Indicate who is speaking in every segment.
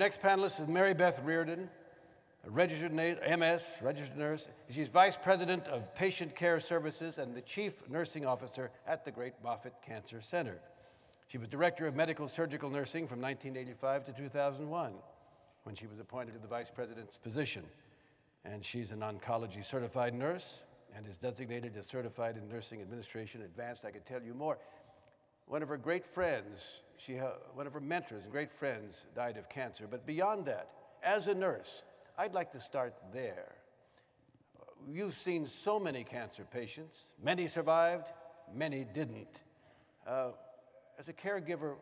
Speaker 1: Next panelist is Mary Beth Reardon, a registered MS, registered nurse. She's Vice President of Patient Care Services and the Chief Nursing Officer at the Great Moffitt Cancer Center. She was Director of Medical Surgical Nursing from 1985 to 2001, when she was appointed to the Vice President's position. And she's an oncology certified nurse and is designated as Certified in Nursing Administration Advanced. I could tell you more. One of her great friends, one of her mentors and great friends died of cancer. But beyond that, as a nurse, I'd like to start there. You've seen so many cancer patients. Many survived, many didn't. As a caregiver,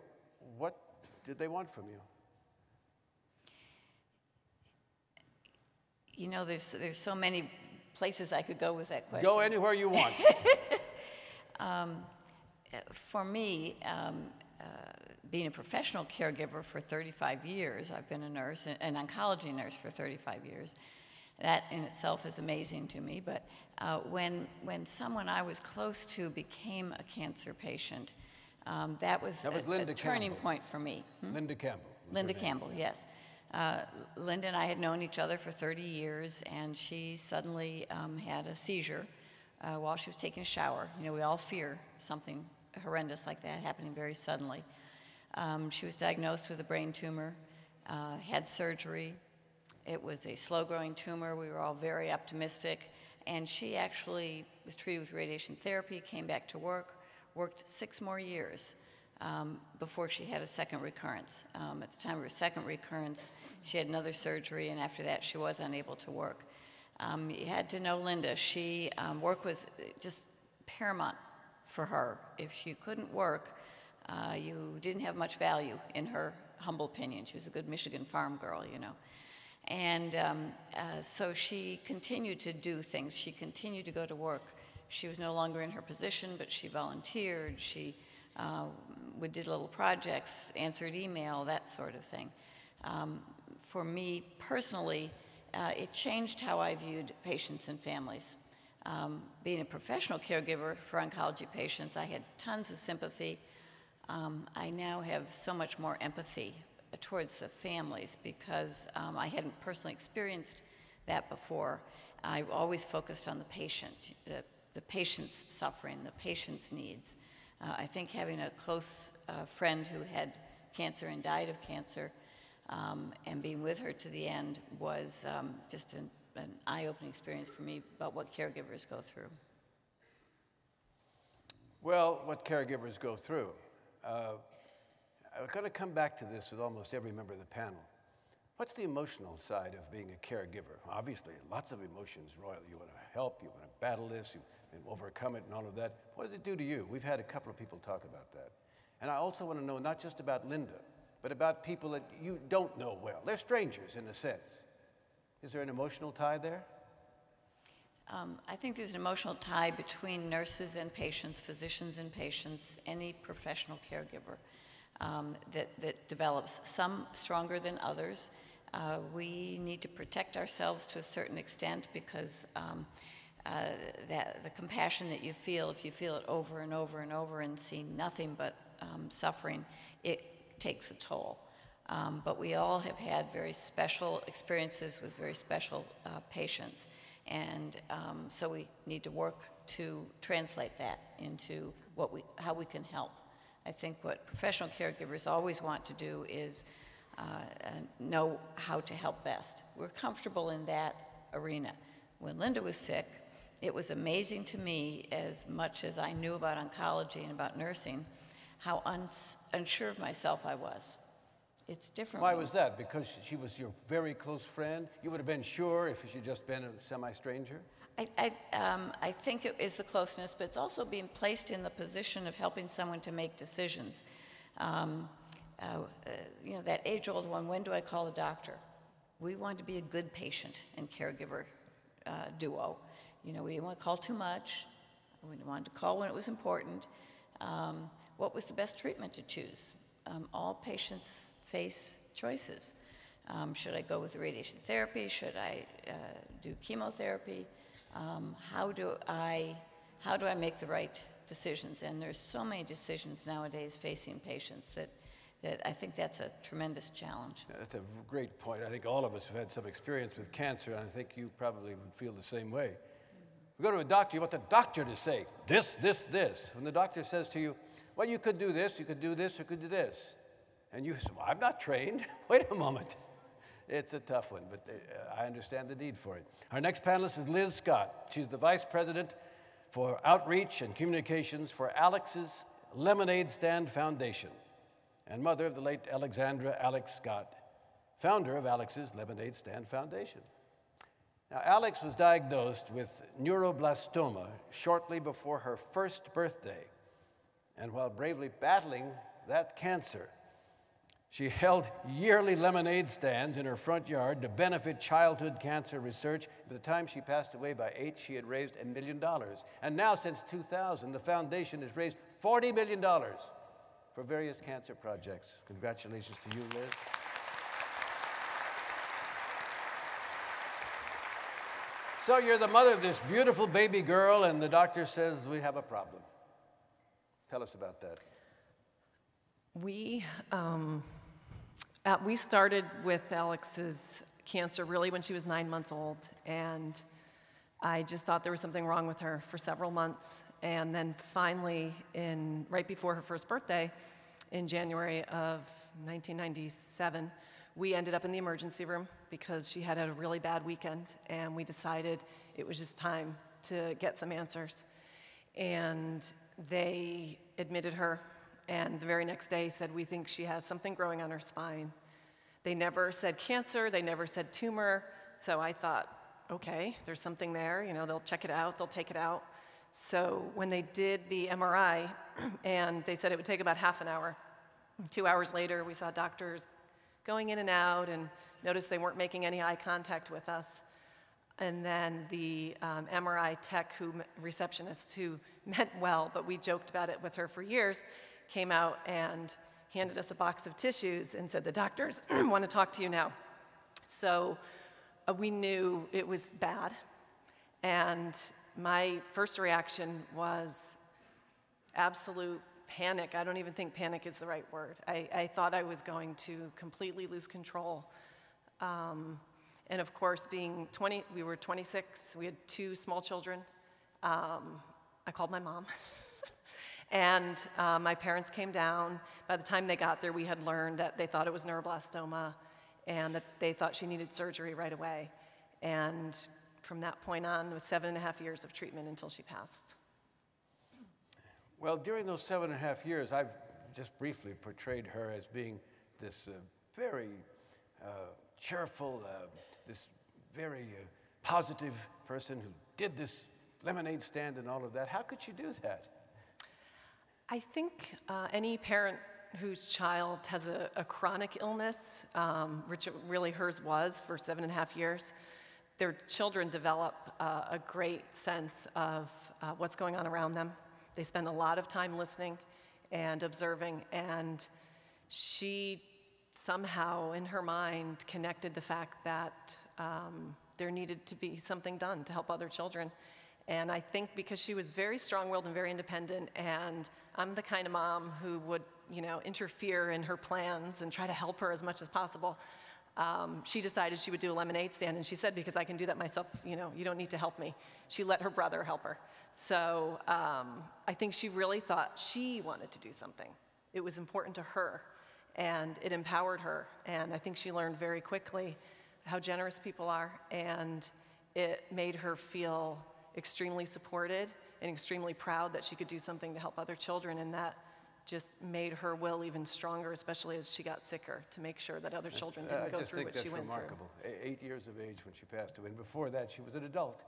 Speaker 1: what did they want from you?
Speaker 2: You know, there's so many places I could go with that question.
Speaker 1: Go anywhere you want.
Speaker 2: For me, being a professional caregiver for 35 years, I've been a nurse, an oncology nurse for 35 years. That in itself is amazing to me. But when someone I was close to became a cancer patient, that was a turning point for me.
Speaker 1: Linda Campbell.
Speaker 2: Linda Campbell, yes. Linda and I had known each other for 30 years, and she suddenly had a seizure while she was taking a shower. You know, we all fear something horrendous like that happening very suddenly. She was diagnosed with a brain tumor, had surgery. It was a slow-growing tumor. We were all very optimistic, and she actually was treated with radiation therapy, came back to work, worked 6 more years before she had a second recurrence. At the time of her second recurrence, she had another surgery, and after that, she was unable to work. You had to know Linda. Work was just paramount for her. If she couldn't work, you didn't have much value, in her humble opinion. She was a good Michigan farm girl, you know. And so she continued to do things. She continued to go to work. She was no longer in her position, but she volunteered. She did little projects, answered email, that sort of thing. For me personally, it changed how I viewed patients and families. Being a professional caregiver for oncology patients, I had tons of sympathy. I now have so much more empathy towards the families because I hadn't personally experienced that before. I always focused on the patient, the patient's suffering, the patient's needs. I think having a close friend who had cancer and died of cancer and being with her to the end was just an eye-opening experience for me about what caregivers go through.
Speaker 1: Well, what caregivers go through. I'm going to come back to this with almost every member of the panel. What's the emotional side of being a caregiver? Obviously, lots of emotions, Royal. You want to help, you want to battle this, you overcome it and all of that. What does it do to you? We've had a couple of people talk about that. And I also want to know not just about Linda, but about people that you don't know well. They're strangers in a sense. Is there an emotional tie there?
Speaker 2: I think there's an emotional tie between nurses and patients, physicians and patients, any professional caregiver that develops, some stronger than others. We need to protect ourselves to a certain extent because the compassion that you feel, if you feel it over and over and over and see nothing but suffering, it takes a toll. But we all have had very special experiences with very special patients. And so we need to work to translate that into how we can help. I think what professional caregivers always want to do is know how to help best. We're comfortable in that arena. When Linda was sick, it was amazing to me, as much as I knew about oncology and about nursing, how unsure of myself I was. It's different.
Speaker 1: Why was that? Because she was your very close friend? You would have been sure if she'd just been a semi-stranger?
Speaker 2: I think it is the closeness, but it's also being placed in the position of helping someone to make decisions. You know, that age-old one, when do I call the doctor? We want to be a good patient and caregiver duo. You know, we didn't want to call too much. We wanted to call when it was important. What was the best treatment to choose? All patients face choices. Should I go with radiation therapy? Should I do chemotherapy? How do I make the right decisions? And there's so many decisions nowadays facing patients that I think that's a tremendous challenge.
Speaker 1: That's a great point. I think all of us have had some experience with cancer, and I think you probably would feel the same way. You go to a doctor, you want the doctor to say, this, this, this. When the doctor says to you, well, you could do this, you could do this, you could do this. And you say, well, I'm not trained. Wait a moment. It's a tough one, but I understand the need for it. Our next panelist is Liz Scott. She's the Vice President for Outreach and Communications for Alex's Lemonade Stand Foundation and mother of the late Alexandra Alex Scott, founder of Alex's Lemonade Stand Foundation. Now, Alex was diagnosed with neuroblastoma shortly before her first birthday, and while bravely battling that cancer, she held yearly lemonade stands in her front yard to benefit childhood cancer research. By the time she passed away by 8, she had raised $1 million. And now, since 2000, the foundation has raised $40 million for various cancer projects. Congratulations to you, Liz. So you're the mother of this beautiful baby girl, and the doctor says we have a problem. Tell us about that.
Speaker 3: We started with Alex's cancer really when she was 9 months old, and I just thought there was something wrong with her for several months. And then finally, right before her first birthday, in January of 1997, we ended up in the emergency room because she had a really bad weekend, and we decided it was just time to get some answers. And they admitted her, and the very next day said, we think she has something growing on her spine. They never said cancer, they never said tumor, so I thought, okay, there's something there, they'll check it out, they'll take it out. So when they did the MRI, and they said it would take about half an hour, 2 hours later, we saw doctors going in and out and noticed they weren't making any eye contact with us. And then the MRI tech, receptionist who meant well, but we joked about it with her for years, came out and handed us a box of tissues and said, the doctors want to talk to you now. So we knew it was bad. And my first reaction was absolute panic. I don't even think panic is the right word. I thought I was going to completely lose control. And of course, being 20, we were 26, we had 2 small children. I called my mom. And my parents came down. By the time they got there, we had learned that they thought it was neuroblastoma and that they thought she needed surgery right away. And from that point on, it was 7.5 years of treatment until she passed.
Speaker 1: Well, during those 7.5 years, I've just briefly portrayed her as being this very cheerful, this very positive person who did this lemonade stand and all of that. How could she do that?
Speaker 3: I think any parent whose child has a chronic illness, which really hers was for 7.5 years, their children develop a great sense of what's going on around them. They spend a lot of time listening and observing, and she somehow in her mind connected the fact that there needed to be something done to help other children. And I think because she was very strong-willed and very independent, and I'm the kind of mom who would, interfere in her plans and try to help her as much as possible, she decided she would do a lemonade stand, and she said, because I can do that myself, you don't need to help me. She let her brother help her. So I think she really thought she wanted to do something. It was important to her, and it empowered her. And I think she learned very quickly how generous people are, and it made her feel extremely supported and extremely proud that she could do something to help other children, and that just made her will even stronger, especially as she got sicker, to make sure that other children didn't go through what she went through.
Speaker 1: I just think that's remarkable. 8 years of age when she passed away, and before that she was an adult.